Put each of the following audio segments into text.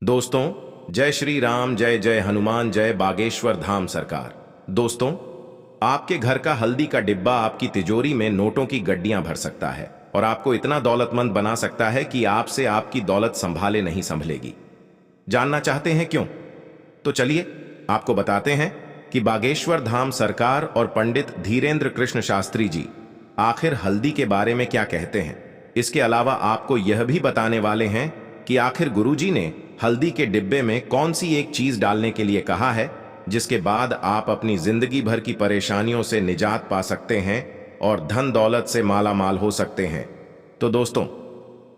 दोस्तों, जय श्री राम, जय जय हनुमान, जय बागेश्वर धाम सरकार। दोस्तों, आपके घर का हल्दी का डिब्बा आपकी तिजोरी में नोटों की गड्डियां भर सकता है और आपको इतना दौलतमंद बना सकता है कि आपसे आपकी दौलत संभाले नहीं संभलेगी। जानना चाहते हैं क्यों? तो चलिए आपको बताते हैं कि बागेश्वर धाम सरकार और पंडित धीरेन्द्र कृष्ण शास्त्री जी आखिर हल्दी के बारे में क्या कहते हैं। इसके अलावा आपको यह भी बताने वाले हैं कि आखिर गुरुजी ने हल्दी के डिब्बे में कौन सी एक चीज डालने के लिए कहा है जिसके बाद आप अपनी जिंदगी भर की परेशानियों से निजात पा सकते हैं और धन दौलत से माला माल हो सकते हैं। तो दोस्तों,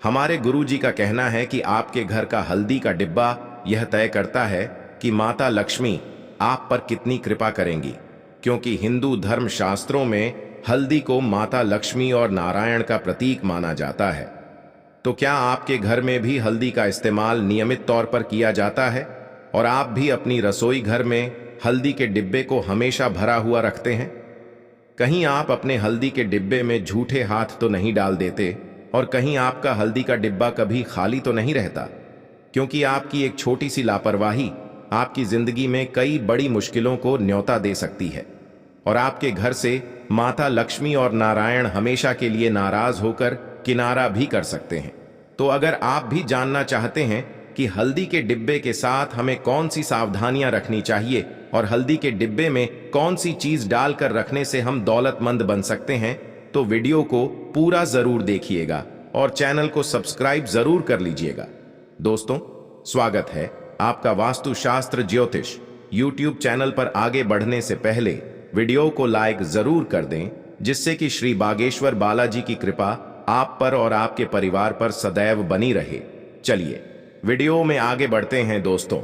हमारे गुरुजी का कहना है कि आपके घर का हल्दी का डिब्बा यह तय करता है कि माता लक्ष्मी आप पर कितनी कृपा करेंगी, क्योंकि हिंदू धर्म शास्त्रों में हल्दी को माता लक्ष्मी और नारायण का प्रतीक माना जाता है। तो क्या आपके घर में भी हल्दी का इस्तेमाल नियमित तौर पर किया जाता है और आप भी अपनी रसोई घर में हल्दी के डिब्बे को हमेशा भरा हुआ रखते हैं? कहीं आप अपने हल्दी के डिब्बे में झूठे हाथ तो नहीं डाल देते और कहीं आपका हल्दी का डिब्बा कभी खाली तो नहीं रहता, क्योंकि आपकी एक छोटी सी लापरवाही आपकी जिंदगी में कई बड़ी मुश्किलों को न्योता दे सकती है और आपके घर से माता लक्ष्मी और नारायण हमेशा के लिए नाराज होकर किनारा भी कर सकते हैं। तो अगर आप भी जानना चाहते हैं कि हल्दी के डिब्बे के साथ हमें कौन सी सावधानियां रखनी चाहिए और हल्दी के डिब्बे में कौन सी चीज डालकर रखने से हम दौलतमंद बन सकते हैं, तो वीडियो को पूरा जरूर देखिएगा और चैनल को सब्सक्राइब जरूर कर लीजिएगा। दोस्तों, स्वागत है आपका वास्तुशास्त्र ज्योतिष यूट्यूब चैनल पर। आगे बढ़ने से पहले वीडियो को लाइक जरूर कर दें, जिससे कि श्री बागेश्वर बालाजी की कृपा आप पर और आपके परिवार पर सदैव बनी रहे। चलिए वीडियो में आगे बढ़ते हैं। दोस्तों,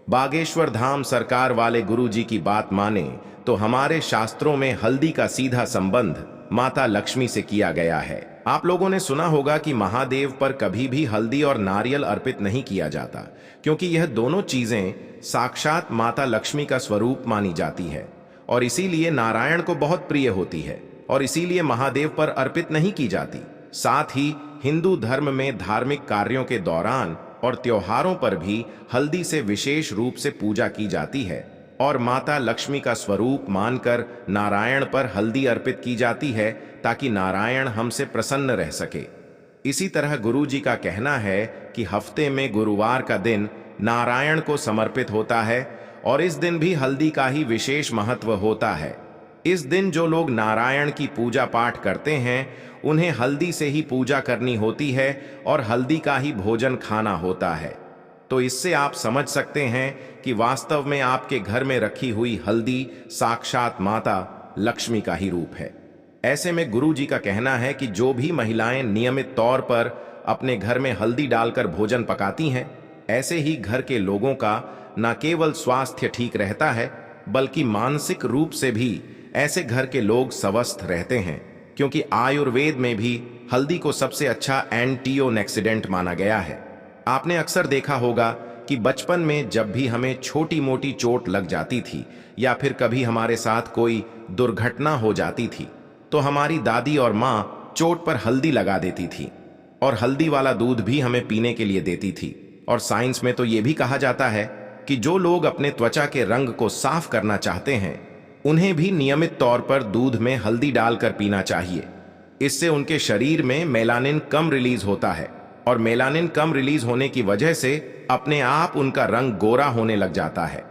बागेश्वर धाम सरकार वाले गुरुजी की बात माने तो हमारे शास्त्रों में हल्दी का सीधा संबंध माता लक्ष्मी से किया गया है। आप लोगों ने सुना होगा कि महादेव पर कभी भी हल्दी और नारियल अर्पित नहीं किया जाता, क्योंकि यह दोनों चीजें साक्षात माता लक्ष्मी का स्वरूप मानी जाती है और इसीलिए नारायण को बहुत प्रिय होती है और इसीलिए महादेव पर अर्पित नहीं की जाती। साथ ही हिंदू धर्म में धार्मिक कार्यों के दौरान और त्योहारों पर भी हल्दी से विशेष रूप से पूजा की जाती है और माता लक्ष्मी का स्वरूप मानकर नारायण पर हल्दी अर्पित की जाती है, ताकि नारायण हमसे प्रसन्न रह सके। इसी तरह गुरुजी का कहना है कि हफ्ते में गुरुवार का दिन नारायण को समर्पित होता है और इस दिन भी हल्दी का ही विशेष महत्व होता है। इस दिन जो लोग नारायण की पूजा पाठ करते हैं उन्हें हल्दी से ही पूजा करनी होती है और हल्दी का ही भोजन खाना होता है। तो इससे आप समझ सकते हैं कि वास्तव में आपके घर में रखी हुई हल्दी साक्षात माता लक्ष्मी का ही रूप है। ऐसे में गुरुजी का कहना है कि जो भी महिलाएं नियमित तौर पर अपने घर में हल्दी डालकर भोजन पकाती हैं, ऐसे ही घर के लोगों का न केवल स्वास्थ्य ठीक रहता है बल्कि मानसिक रूप से भी ऐसे घर के लोग स्वस्थ रहते हैं, क्योंकि आयुर्वेद में भी हल्दी को सबसे अच्छा एंटीओक्सीडेंट माना गया है। आपने अक्सर देखा होगा कि बचपन में जब भी हमें छोटी मोटी चोट लग जाती थी या फिर कभी हमारे साथ कोई दुर्घटना हो जाती थी, तो हमारी दादी और माँ चोट पर हल्दी लगा देती थी और हल्दी वाला दूध भी हमें पीने के लिए देती थी। और साइंस में तो ये भी कहा जाता है कि जो लोग अपने त्वचा के रंग को साफ करना चाहते हैं उन्हें भी नियमित तौर पर दूध में हल्दी डालकर पीना चाहिए। इससे उनके शरीर में मेलानिन कम रिलीज होता है और मेलानिन कम रिलीज होने की वजह से अपने आप उनका रंग गोरा होने लग जाता है।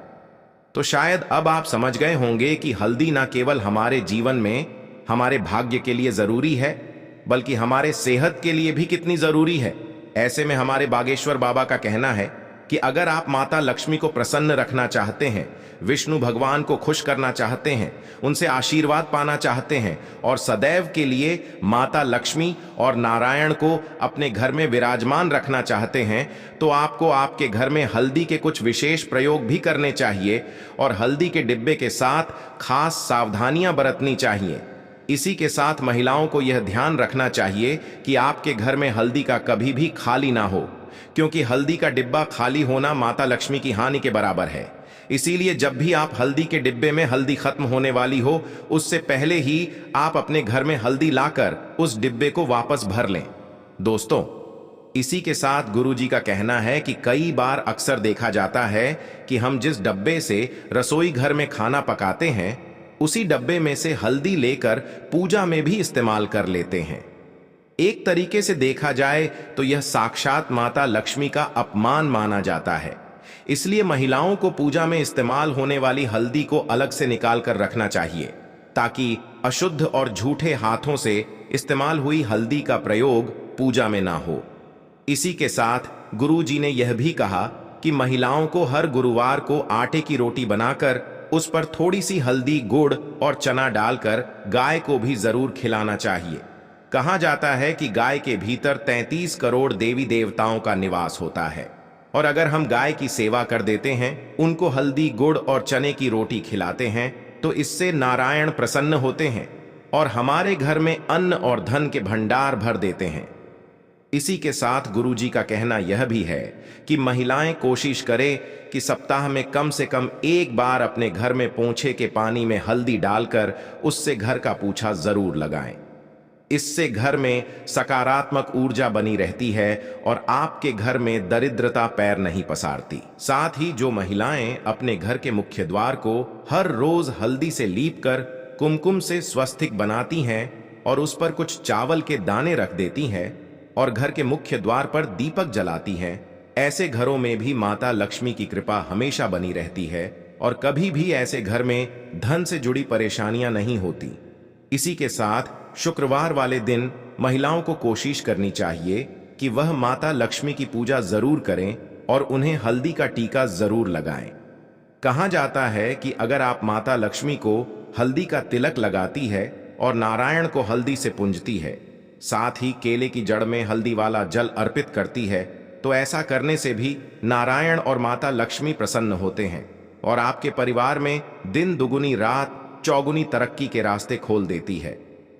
तो शायद अब आप समझ गए होंगे कि हल्दी न केवल हमारे जीवन में हमारे भाग्य के लिए जरूरी है बल्कि हमारे सेहत के लिए भी कितनी जरूरी है। ऐसे में हमारे बागेश्वर बाबा का कहना है कि अगर आप माता लक्ष्मी को प्रसन्न रखना चाहते हैं, विष्णु भगवान को खुश करना चाहते हैं, उनसे आशीर्वाद पाना चाहते हैं और सदैव के लिए माता लक्ष्मी और नारायण को अपने घर में विराजमान रखना चाहते हैं, तो आपको आपके घर में हल्दी के कुछ विशेष प्रयोग भी करने चाहिए और हल्दी के डिब्बे के साथ खास सावधानियां बरतनी चाहिए। इसी के साथ महिलाओं को यह ध्यान रखना चाहिए कि आपके घर में हल्दी का कभी भी खाली ना हो, क्योंकि हल्दी का डिब्बा खाली होना माता लक्ष्मी की हानि के बराबर है। इसीलिए जब भी आप हल्दी के डिब्बे में हल्दी खत्म होने वाली हो, उससे पहले ही आप अपने घर में हल्दी लाकर उस डिब्बे को वापस भर लें। दोस्तों, इसी के साथ गुरुजी का कहना है कि कई बार अक्सर देखा जाता है कि हम जिस डब्बे से रसोई घर में खाना पकाते हैं उसी डब्बे में से हल्दी लेकर पूजा में भी इस्तेमाल कर लेते हैं। एक तरीके से देखा जाए तो यह साक्षात माता लक्ष्मी का अपमान माना जाता है। इसलिए महिलाओं को पूजा में इस्तेमाल होने वाली हल्दी को अलग से निकाल कर रखना चाहिए ताकि अशुद्ध और झूठे हाथों से इस्तेमाल हुई हल्दी का प्रयोग पूजा में ना हो। इसी के साथ गुरुजी ने यह भी कहा कि महिलाओं को हर गुरुवार को आटे की रोटी बनाकर उस पर थोड़ी सी हल्दी, गुड़ और चना डालकर गाय को भी जरूर खिलाना चाहिए। कहा जाता है कि गाय के भीतर 33 करोड़ देवी देवताओं का निवास होता है और अगर हम गाय की सेवा कर देते हैं, उनको हल्दी, गुड़ और चने की रोटी खिलाते हैं तो इससे नारायण प्रसन्न होते हैं और हमारे घर में अन्न और धन के भंडार भर देते हैं। इसी के साथ गुरुजी का कहना यह भी है कि महिलाएं कोशिश करें कि सप्ताह में कम से कम एक बार अपने घर में पोंछे के पानी में हल्दी डालकर उससे घर का पोंछा जरूर लगाएं। इससे घर में सकारात्मक ऊर्जा बनी रहती है और आपके घर में दरिद्रता पैर नहीं पसारती। साथ ही जो महिलाएं अपने घर के मुख्य द्वार को हर रोज हल्दी से लीपकर कुमकुम से स्वस्तिक बनाती हैं और उस पर कुछ चावल के दाने रख देती हैं और घर के मुख्य द्वार पर दीपक जलाती हैं, ऐसे घरों में भी माता लक्ष्मी की कृपा हमेशा बनी रहती है और कभी भी ऐसे घर में धन से जुड़ी परेशानियां नहीं होती। इसी के साथ शुक्रवार वाले दिन महिलाओं को कोशिश करनी चाहिए कि वह माता लक्ष्मी की पूजा जरूर करें और उन्हें हल्दी का टीका जरूर लगाएं। कहा जाता है कि अगर आप माता लक्ष्मी को हल्दी का तिलक लगाती है और नारायण को हल्दी से पूंजती है, साथ ही केले की जड़ में हल्दी वाला जल अर्पित करती है, तो ऐसा करने से भी नारायण और माता लक्ष्मी प्रसन्न होते हैं और आपके परिवार में दिन दुगुनी रात चौगुनी तरक्की के रास्ते खोल देती है।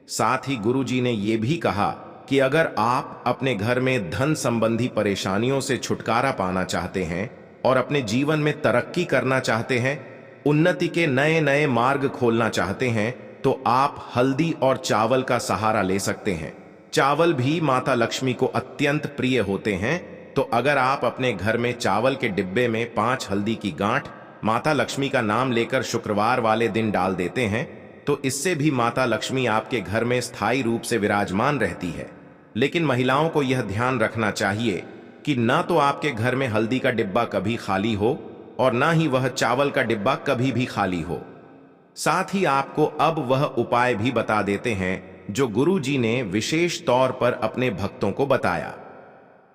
साथ ही गुरुजी ने यह भी कहा कि अगर आप अपने घर में धन संबंधी परेशानियों से छुटकारा पाना चाहते हैं और अपने जीवन में तरक्की करना चाहते हैं, उन्नति के नए नए मार्ग खोलना चाहते हैं, तो आप हल्दी और चावल का सहारा ले सकते हैं। चावल भी माता लक्ष्मी को अत्यंत प्रिय होते हैं, तो अगर आप अपने घर में चावल के डिब्बे में 5 हल्दी की गांठ माता लक्ष्मी का नाम लेकर शुक्रवार वाले दिन डाल देते हैं, तो इससे भी माता लक्ष्मी आपके घर में स्थायी रूप से विराजमान रहती है। लेकिन महिलाओं को यह ध्यान रखना चाहिए कि ना तो आपके घर में हल्दी का डिब्बा कभी खाली हो और ना ही वह चावल का डिब्बा कभी भी खाली हो। साथ ही आपको अब वह उपाय भी बता देते हैं जो गुरुजी ने विशेष तौर पर अपने भक्तों को बताया।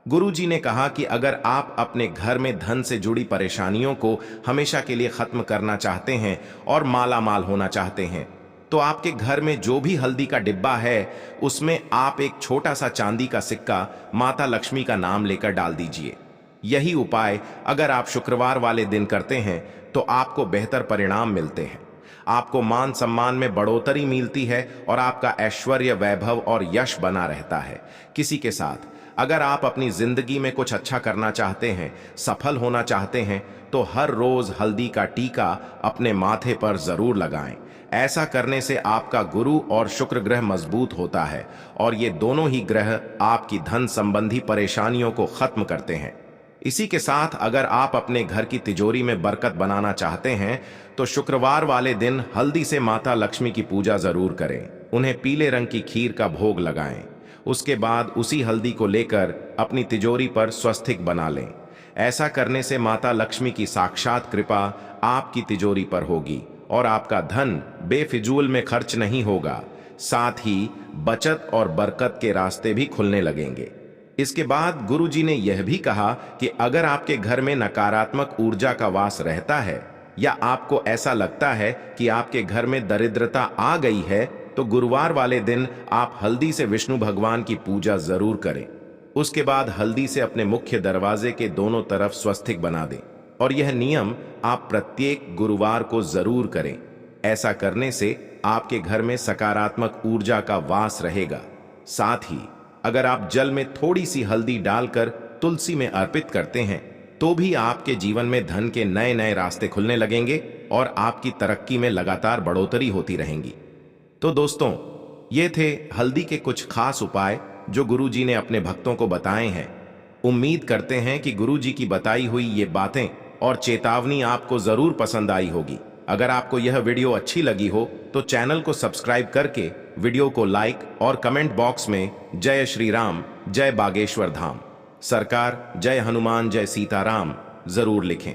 गुरुजी ने कहा कि अगर आप अपने घर में धन से जुड़ी परेशानियों को हमेशा के लिए खत्म करना चाहते हैं और माला माल होना चाहते हैं, तो आपके घर में जो भी हल्दी का डिब्बा है उसमें आप एक छोटा सा चांदी का सिक्का माता लक्ष्मी का नाम लेकर डाल दीजिए। यही उपाय अगर आप शुक्रवार वाले दिन करते हैं तो आपको बेहतर परिणाम मिलते हैं। आपको मान सम्मान में बढ़ोतरी मिलती है और आपका ऐश्वर्य, वैभव और यश बना रहता है। किसी के साथ अगर आप अपनी जिंदगी में कुछ अच्छा करना चाहते हैं, सफल होना चाहते हैं, तो हर रोज हल्दी का टीका अपने माथे पर जरूर लगाएं। ऐसा करने से आपका गुरु और शुक्र ग्रह मजबूत होता है और ये दोनों ही ग्रह आपकी धन संबंधी परेशानियों को खत्म करते हैं। इसी के साथ अगर आप अपने घर की तिजोरी में बरकत बनाना चाहते हैं तो शुक्रवार वाले दिन हल्दी से माता लक्ष्मी की पूजा जरूर करें। उन्हें पीले रंग की खीर का भोग लगाएं। उसके बाद उसी हल्दी को लेकर अपनी तिजोरी पर स्वस्तिक बना लें। ऐसा करने से माता लक्ष्मी की साक्षात कृपा आपकी तिजोरी पर होगी और आपका धन बेफिजूल में खर्च नहीं होगा। साथ ही बचत और बरकत के रास्ते भी खुलने लगेंगे। इसके बाद गुरुजी ने यह भी कहा कि अगर आपके घर में नकारात्मक ऊर्जा का वास रहता है या आपको ऐसा लगता है कि आपके घर में दरिद्रता आ गई है, तो गुरुवार वाले दिन आप हल्दी से विष्णु भगवान की पूजा जरूर करें। उसके बाद हल्दी से अपने मुख्य दरवाजे के दोनों तरफ स्वस्तिक बना दें और यह नियम आप प्रत्येक गुरुवार को जरूर करें। ऐसा करने से आपके घर में सकारात्मक ऊर्जा का वास रहेगा। साथ ही अगर आप जल में थोड़ी सी हल्दी डालकर तुलसी में अर्पित करते हैं तो भी आपके जीवन में धन के नए नए रास्ते खुलने लगेंगे और आपकी तरक्की में लगातार बढ़ोतरी होती रहेंगी। तो दोस्तों, ये थे हल्दी के कुछ खास उपाय जो गुरुजी ने अपने भक्तों को बताए हैं। उम्मीद करते हैं कि गुरु जी की बताई हुई ये बातें और चेतावनी आपको जरूर पसंद आई होगी। अगर आपको यह वीडियो अच्छी लगी हो तो चैनल को सब्सक्राइब करके वीडियो को लाइक और कमेंट बॉक्स में जय श्री राम, जय बागेश्वर धाम सरकार, जय हनुमान, जय सीताराम जरूर लिखें।